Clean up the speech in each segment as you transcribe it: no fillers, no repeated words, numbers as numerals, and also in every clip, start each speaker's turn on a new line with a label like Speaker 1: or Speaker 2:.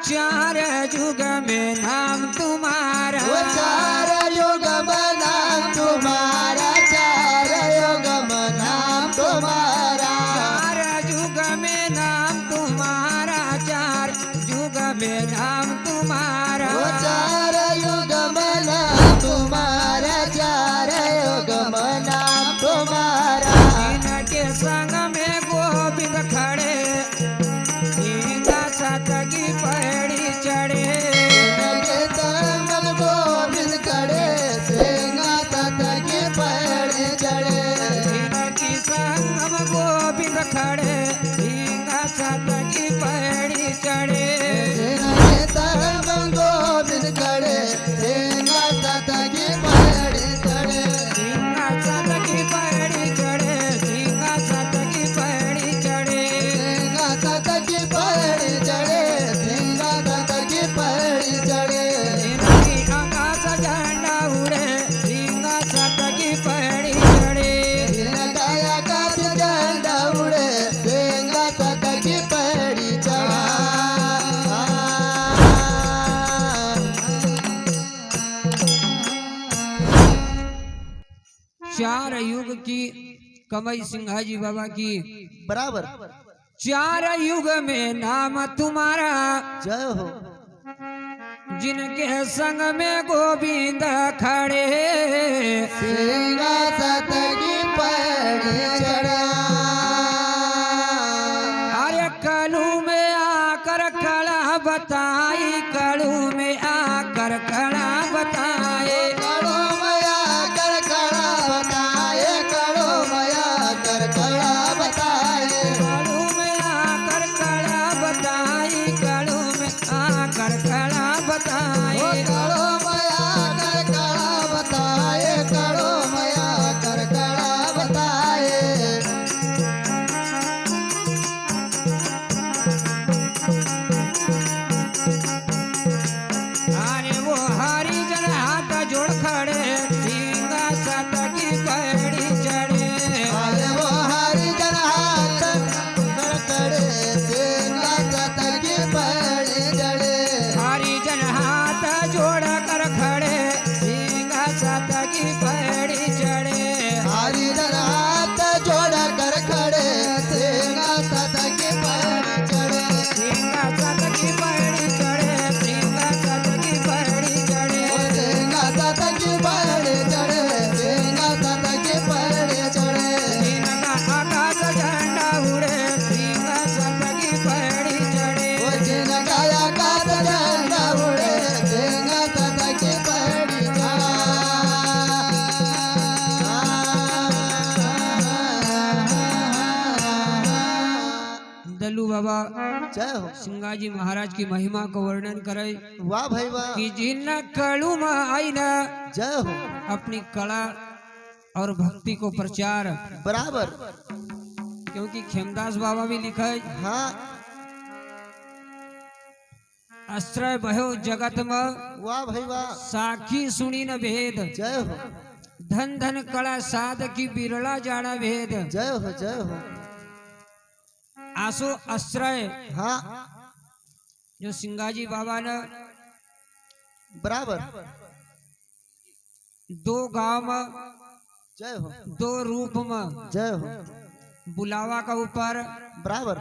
Speaker 1: चार युग में नाम तुम्हारा,
Speaker 2: चार युग में नाम तुम्हारा, चार युग में नाम तुम्हारा,
Speaker 1: चार युग में नाम तुम्हारा, चार युग में नाम तुम्हारा,
Speaker 2: चार युग में नाम तुम्हारा, चार युग में नाम तुम्हारा।
Speaker 1: इनके संग में गोविंद खड़े, सीधा सतगी पहड़ी चढ़े,
Speaker 2: इनके संग में गोविंद खड़े, सेना सतगी पहड़ी चढ़े,
Speaker 1: इनके संग में गोविंद खड़े, सीधा सतगी पहड़ी चढ़े,
Speaker 2: इनके संग में गोविंद खड़े, सेना सतगी पहड़ी चढ़े,
Speaker 1: सीधा सतगी पहड़ी चढ़े, सीधा सतगी पहड़ी चढ़े,
Speaker 2: सेना सतगी पहड़ी चढ़े, सेना सतगी पहड़ी चढ़े।
Speaker 1: इनकी आकाश झंडा उड़े, सीधा सतगी पहड़ी चढ़े,
Speaker 2: गाया का झंडा उड़े, सेना सतगी पहड़ी चढ़ा।
Speaker 1: चार युग की कमई सिंहाजी बाबा की,
Speaker 2: बराबर।
Speaker 1: चार युग में नाम तुम्हारा,
Speaker 2: जय हो।
Speaker 1: जिनके संग में गोविंद खड़े,
Speaker 2: सेना सतगी पहड़ी चढ़ा।
Speaker 1: अरे कलू में आकर खड़ा बताई, कलू में आकर खड़ा बताए,
Speaker 2: कड़ो मया कर खड़ा बताए, कड़ो मया कर खड़ा बताए,
Speaker 1: कलू में आकर खड़ा बताई, कलू में आकर खड़ा बताए,
Speaker 2: कड़ो मया कर खड़ा बताए, कड़ो मया कर खड़ा बताए।
Speaker 1: अरे वो हरिजन हाथ जोड़ खड़े, सीधा सतगी पहड़ी चढ़े,
Speaker 2: अरे वो हरिजन हाथ कर खड़े, सेना सतगी पहड़ी चढ़े,
Speaker 1: हरिजन हाथ जोड़ कर खड़े, सीधा सतगी पहड़ी चढ़े,
Speaker 2: हरिजन हाथ जोड़ कर खड़े, सेना सतगी पहड़ी चढ़े,
Speaker 1: सीधा सतगी पहड़ी चढ़े, सीधा सतगी पहड़ी चढ़े,
Speaker 2: सेना सतगी पहड़ी चढ़े, सेना सतगी पहड़ी चढ़े,
Speaker 1: इनका आकाश झंडा उड़े, सीधा सतगी पहड़ी चढ़े,
Speaker 2: जिन गाया का झंडा उड़े, सेना सतगी पहड़ी चढ़ा।
Speaker 1: दल्लू बाबा
Speaker 2: जय हो।
Speaker 1: सिंगाजी महाराज की महिमा को वर्णन करे
Speaker 2: वाह भाई वाह।
Speaker 1: कि जिन कलू में आई न
Speaker 2: जय हो।
Speaker 1: अपनी कला और भक्ति को प्रचार,
Speaker 2: बराबर।
Speaker 1: क्योंकि खेमदास बाबा भी लिखा है,
Speaker 2: हाँ।
Speaker 1: आश्रय भयो जगत में,
Speaker 2: वाह भाई वाह।
Speaker 1: साखी सुनी न भेद,
Speaker 2: जय हो।
Speaker 1: धन धन कला साध की बिरला जाना भेद,
Speaker 2: जय हो। जय हो।
Speaker 1: आसो आश्रय
Speaker 2: हाँ।
Speaker 1: जो सिंगाजी बाबा ने
Speaker 2: बराबर।
Speaker 1: दो गांव में,
Speaker 2: जय हो।
Speaker 1: दो रूप में,
Speaker 2: जय हो।
Speaker 1: बुलावा का ऊपर
Speaker 2: बराबर।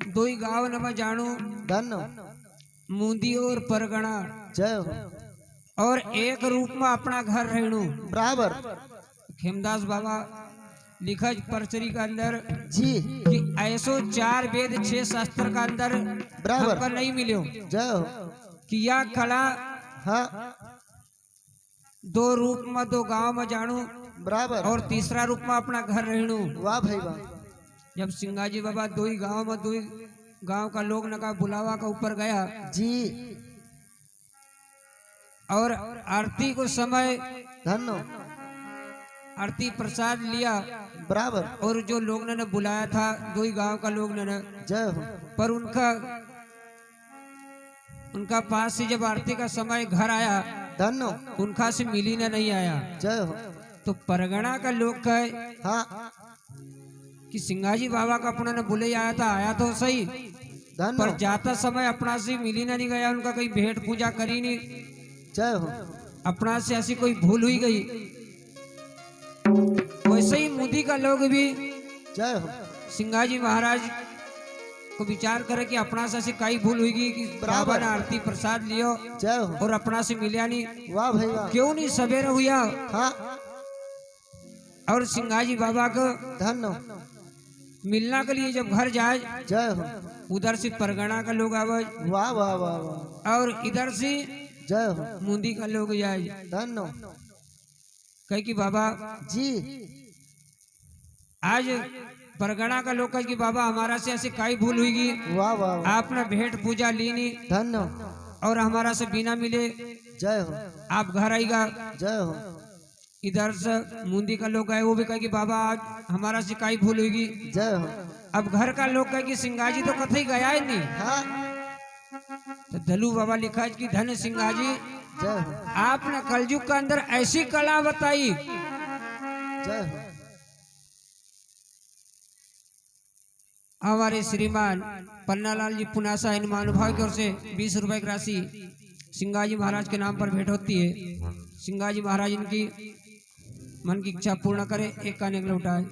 Speaker 1: दो ही गांव न में जानू,
Speaker 2: धन्य।
Speaker 1: मुंदी और परगना,
Speaker 2: जय हो।
Speaker 1: और एक रूप में अपना घर रहणू।
Speaker 2: बराबर।
Speaker 1: खेमदास बाबा लिखा परचरी का अंदर
Speaker 2: जी।
Speaker 1: कि ऐसो चार वेद छह शास्त्र का अंदर
Speaker 2: बराबर।
Speaker 1: हमको नहीं मिलो
Speaker 2: जय हो।
Speaker 1: कि यह कला
Speaker 2: हाँ।
Speaker 1: दो रूप में, दो गांव में जानू,
Speaker 2: बराबर।
Speaker 1: और तीसरा रूप में अपना घर रहणू।
Speaker 2: वाह भाई वाह।
Speaker 1: जब सिंगाजी बाबा दो ही गांव में, दो ही गांव का लोग नका बुलावा का ऊपर गया,
Speaker 2: जी।
Speaker 1: और आरती को समय
Speaker 2: धन्य।
Speaker 1: आरती प्रसाद लिया,
Speaker 2: बराबर।
Speaker 1: और जो लोग ने बुलाया था दो ही गांव का लोग ने,
Speaker 2: जय हो।
Speaker 1: पर उनका पास से जब आरती का समय घर आया,
Speaker 2: धन्य।
Speaker 1: उनका से मिली न नहीं आया।
Speaker 2: जय हो।
Speaker 1: तो परगना का लोग कहे
Speaker 2: हाँ।
Speaker 1: कि सिंगाजी बाबा का अपना ने बुले आया था, आया तो सही,
Speaker 2: धन्य
Speaker 1: पर
Speaker 2: हो।
Speaker 1: जाता समय अपना से मिली ना नहीं गया, उनका कहीं भेंट पूजा करी नहीं,
Speaker 2: जय हो।
Speaker 1: अपना से ऐसी कोई भूल हुई गई। वैसे ही मुदी का लोग भी
Speaker 2: जय हो।
Speaker 1: सिंगाजी महाराज को विचार करे कि अपना से ऐसी कई भूल हुई कि बाबा ने आरती प्रसाद लियो
Speaker 2: जय हो।
Speaker 1: और अपना से मिलिया नहीं,
Speaker 2: वाह भाई वाह।
Speaker 1: क्यों नहीं सवेरे हुआ।
Speaker 2: हाँ
Speaker 1: और सिंगाजी बाबा को
Speaker 2: धन्य हो।
Speaker 1: मिलना के लिए जब घर जाए,
Speaker 2: जय हो।
Speaker 1: उधर से परगना का लोग आवे
Speaker 2: वाह वाह वाह वाह।
Speaker 1: और इधर से
Speaker 2: जय हो।
Speaker 1: मुंदी का लोग जाए,
Speaker 2: धन्य हो।
Speaker 1: कहे कि बाबा
Speaker 2: जी
Speaker 1: आज परगना का लोग कहे कि बाबा हमारा से ऐसी काई भूल हुई,
Speaker 2: वाह वाह वाह।
Speaker 1: आपने भेंट पूजा ली नहीं
Speaker 2: धन्य हो।
Speaker 1: और हमारा से बिना मिले
Speaker 2: जय हो।
Speaker 1: आप घर आएगा।
Speaker 2: जय हो।
Speaker 1: इधर से मुंदी का लोग आए, वो भी कहे कि बाबा आज हमारा से काई भूल हुई।
Speaker 2: जय हो।
Speaker 1: अब घर का लोग कहे कि सिंगाजी तो कथई गया ही नहीं।
Speaker 2: हाँ
Speaker 1: तो दलू बाबा लिखा है कि धन्य सिंगाजी,
Speaker 2: जय हो।
Speaker 1: आपने कलयुग के अंदर ऐसी कला बताई,
Speaker 2: जय हो।
Speaker 1: हमारे श्रीमान पन्नालाल जी पुनासा इन महानुभाव की ओर से 20 रुपए की राशि सिंगाजी महाराज के नाम पर भेंट होती है। सिंगाजी महाराज इनकी मन की इच्छा पूर्ण करे, एक काने लौटाए।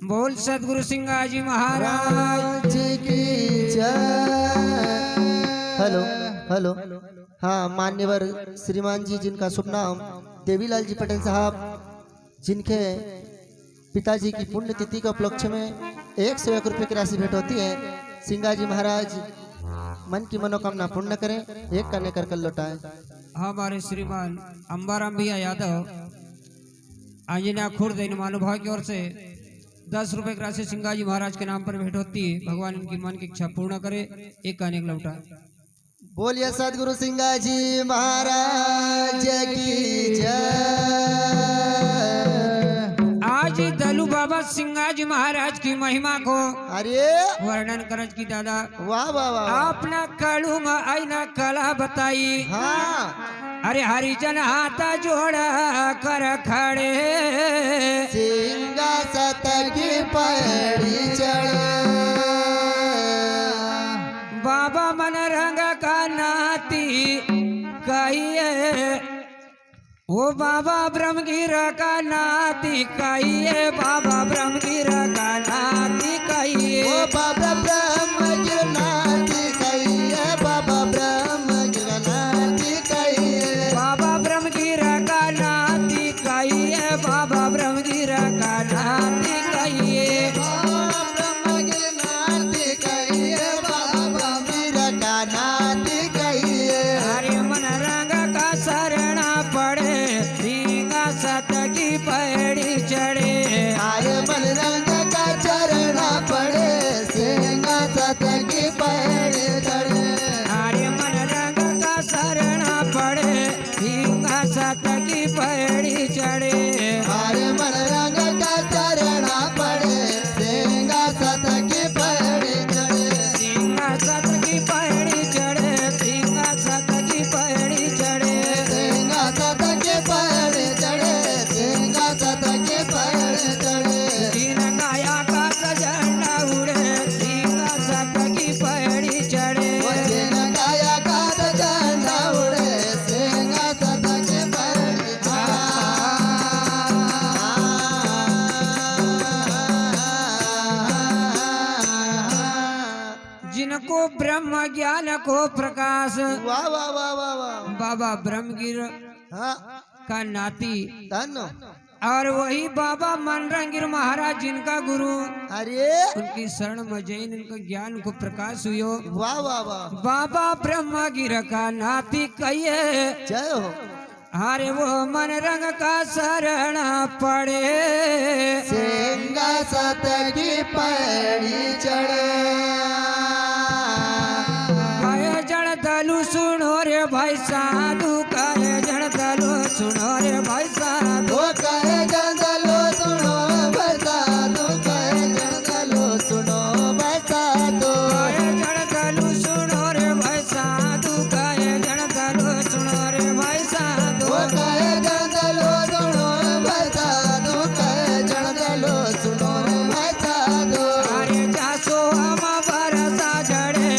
Speaker 1: बोल सदगुरु सिंगाजी महाराज
Speaker 2: जी की जय। Hello hello. हाँ मान्यवर श्रीमान जी जिनका शुभ नाम देवीलाल जी पटेल साहब, जिनके पिताजी की पुण्यतिथि के उपलक्ष्य में 101 रुपये की राशि भेंट होती है। सिंगाजी महाराज मन की मनोकामना पूर्ण करें, एक करने कर लौटाए।
Speaker 1: हमारे श्रीमान अंबाराम भैया यादव आंजना खुर्द इन महानुभाव की ओर से 10 रुपए की राशि सिंगाजी महाराज के नाम पर भेंट होती है। भगवान इनकी मन की इच्छा पूर्ण करे, एक काने लौटाए।
Speaker 2: बोलिए सदगुरु सिंगाजी महाराज की जय।
Speaker 1: आज दलू बाबा सिंगाजी महाराज की महिमा को
Speaker 2: अरे
Speaker 1: वर्णन करज की दादा,
Speaker 2: वाह वाह वाह।
Speaker 1: आपने कड़ू में आईना कला बताई।
Speaker 2: हाँ
Speaker 1: अरे हरिजन हाथा जोड़ा कर खड़े,
Speaker 2: सिंगा सत की पैड़ी चढ़े।
Speaker 1: बाबा मन रंग का नाती कहिए, ओ बाबा ब्रह्मगिर का नाती कहिए, बाबा ब्रह्मगिर का नाती कहिए।
Speaker 2: ओ बाबा ब्रह्म गिरनाथी कहिए, बाबा ब्रह्म गिरनाथी कहिए।
Speaker 1: बाबा ब्रह्मगिर का नाती कहिए, बाबा ब्रह्मगिर का नाती कहिए।
Speaker 2: बाबा ब्रह्म गिरनाथी कहिए, बाबा वीर का नाथी कहिए।
Speaker 1: हरे मन रंग का शरणा पड़े, सिंगा सत की पैड़ी चढ़े।
Speaker 2: आए मन रंग का चरणा पड़े, सिंगा सत की पैड़ी चढ़े।
Speaker 1: हरे मन रंग का शरणा पड़े, सिंगा सत की पैड़ी चढ़े।
Speaker 2: आए मन रंग का चरणा पड़े, सिंगा सत की पैड़ी चढ़े।
Speaker 1: सिंगा सत की पैड़ी चढ़े, सिंगा सत की पैड़ी चढ़े।
Speaker 2: सिंगा सत की पैड़ी चढ़े, सिंगा सत की पैड़ी चढ़े।
Speaker 1: तीन काया का झंडा उड़े, सिंगा सत की पैड़ी चढ़े।
Speaker 2: जिन काया का झंडा उड़े, सिंगा सत की पैड़ी चढ़े।
Speaker 1: जिनको ब्रह्म ज्ञान को प्रकाश,
Speaker 2: वाह वाह वाह वाह वाह।
Speaker 1: बाबा ब्रह्मगिर
Speaker 2: हाँ
Speaker 1: का नाती
Speaker 2: धन्य।
Speaker 1: और वही बाबा मनरंगिर महाराज जिनका गुरु,
Speaker 2: अरे
Speaker 1: उनकी शरण में जैन उनका ज्ञान को प्रकाश हुयो।
Speaker 2: वाह वाह वाह।
Speaker 1: बाबा ब्रह्मगिर का नाती कहिए,
Speaker 2: जय हो।
Speaker 1: अरे वो मन रंग का शरण पड़े,
Speaker 2: सिंगा सत की पैड़ी चढ़े।
Speaker 1: कहे जड़ दलू सुनो रे भाई साधु, कहे जड़ दलू सुनो रे भाई साधु।
Speaker 2: वो कहे जंगलो सुनो बता दो, कहे जंगलो सुनो बता दो।
Speaker 1: कहे जड़ दलू सुनो रे भाई साधु, कहे जड़ दलू सुनो रे भाई साधु।
Speaker 2: वो कहे जंगलो सुनो बता दो, कहे जंगलो सुनो बता दो।
Speaker 1: अरे जासो हम बरसा झड़े,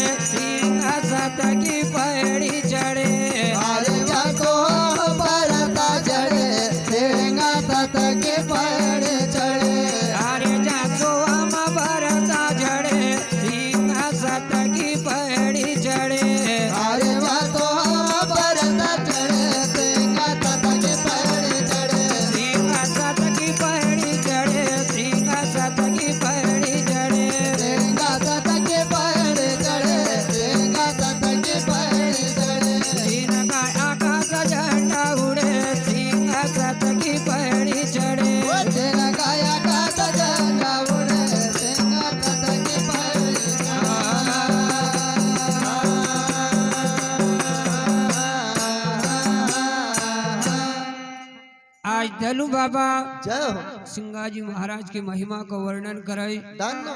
Speaker 1: दलू बाबा
Speaker 2: जय हो
Speaker 1: सिंगाजी महाराज की महिमा का वर्णन करे
Speaker 2: धन्य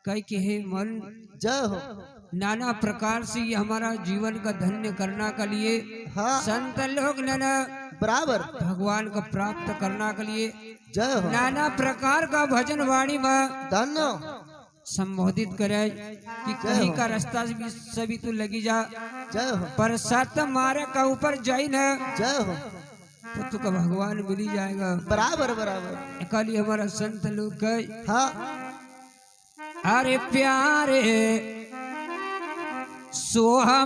Speaker 1: कह के हे मन
Speaker 2: जय हो
Speaker 1: नाना प्रकार से ये हमारा जीवन का धन्य करना के लिए
Speaker 2: हाँ
Speaker 1: संत लोग नाना
Speaker 2: बराबर
Speaker 1: भगवान को प्राप्त करना के लिए
Speaker 2: जय हो
Speaker 1: नाना प्रकार का भजन वाणी में
Speaker 2: धन्य
Speaker 1: संबोधित करे कि कहीं का रास्ता सभी तू लगी जा
Speaker 2: जय हो
Speaker 1: पर सत मारे का ऊपर जाई न
Speaker 2: जय हो
Speaker 1: तो तुका भगवान मिली जाएगा।
Speaker 2: बराबर बराबर
Speaker 1: खाली हमारा संत लोग कहे
Speaker 2: हाँ
Speaker 1: अरे प्यारे सोहम